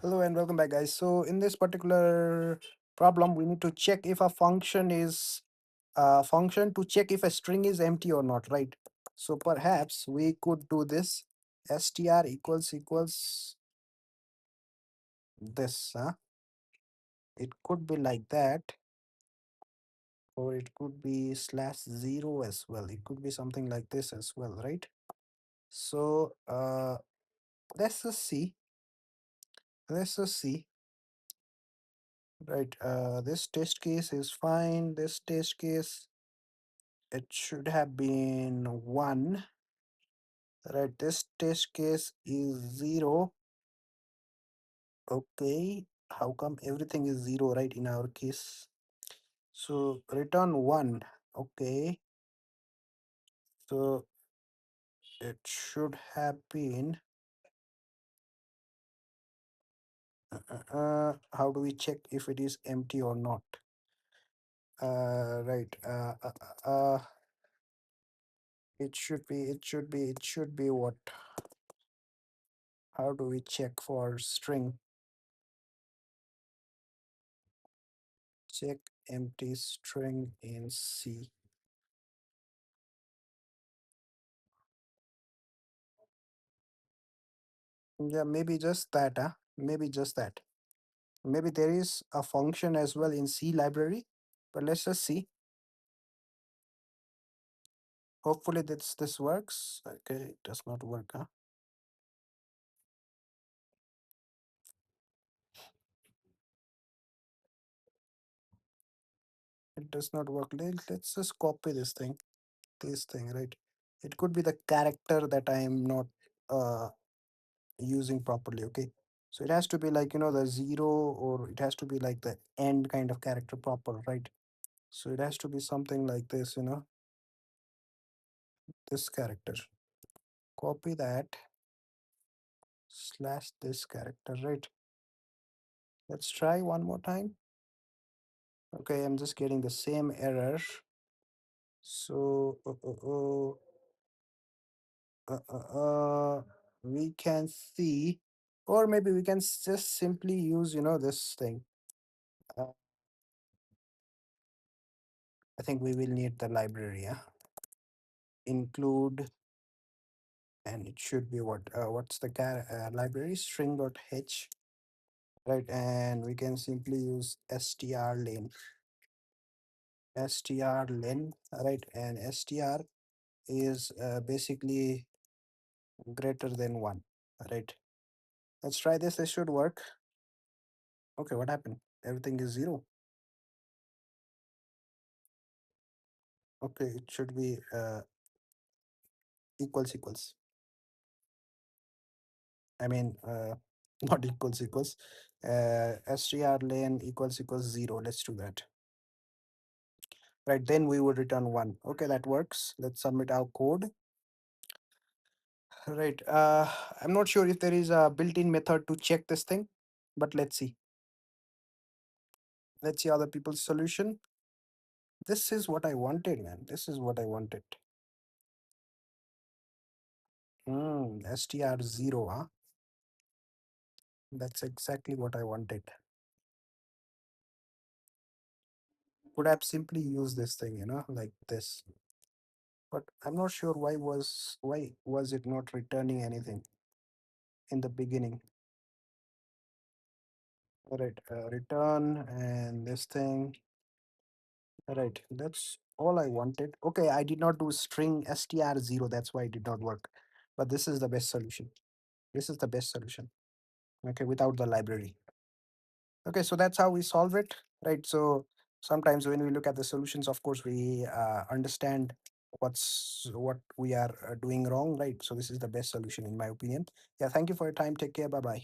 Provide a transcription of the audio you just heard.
Hello and welcome back, guys. So in this particular problem, we need to check if a function is a function to check if a string is empty or not, right? So perhaps we could do this str equals this. It could be like that, or it could be slash zero as well. It could be something like this as well, right? So let's just see. Let's just see. Right. This test case is fine. This test case, it should have been 1, right? This test case is 0. Okay, how come everything is 0, right, in our case? So return 1. Okay, so it should have been how do we check if it is empty or not? Right. It should be what? How do we check for string? Check empty string in C. Yeah, maybe just that, maybe just that. Maybe there is a function as well in C library, but let's just see. Hopefully this works. Okay, it does not work, It does not work. Let's just copy this thing, right? It could be the character that I am not uh using properly. Okay, so it has to be like the zero, or it has to be like the end kind of character proper, right? So it has to be something like this, this character. Copy that slash this character, right? Let's try one more time. Okay, I'm just getting the same error. So we can see, or maybe we can just simply use this thing. uh, I think we will need the library, include, and it should be what's the library, string.h, right? And we can simply use strlen, strlen, right? And str is basically greater than 1, right? Let's try this. This should work. Okay, what happened? Everything is 0. Okay, it should be equals. I mean, not equals. strlen equals 0. Let's do that. Right, then we would return 1. Okay, that works. Let's submit our code. Right. I'm not sure if there is a built-in method to check this thing, but let's see. Let's see other people's solution. This is what I wanted, man. This is what I wanted. str0, That's exactly what I wanted. Could have simply used this thing, like this. But I'm not sure why was it not returning anything in the beginning. All right, return and this thing. All right, that's all I wanted. Okay, I did not do string str0. That's why it did not work. But this is the best solution. This is the best solution. Okay, without the library. Okay, so that's how we solve it, right? So sometimes when we look at the solutions, of course, we understand what we are doing wrong, right? So this is the best solution in my opinion. Yeah, thank you for your time. Take care. Bye bye.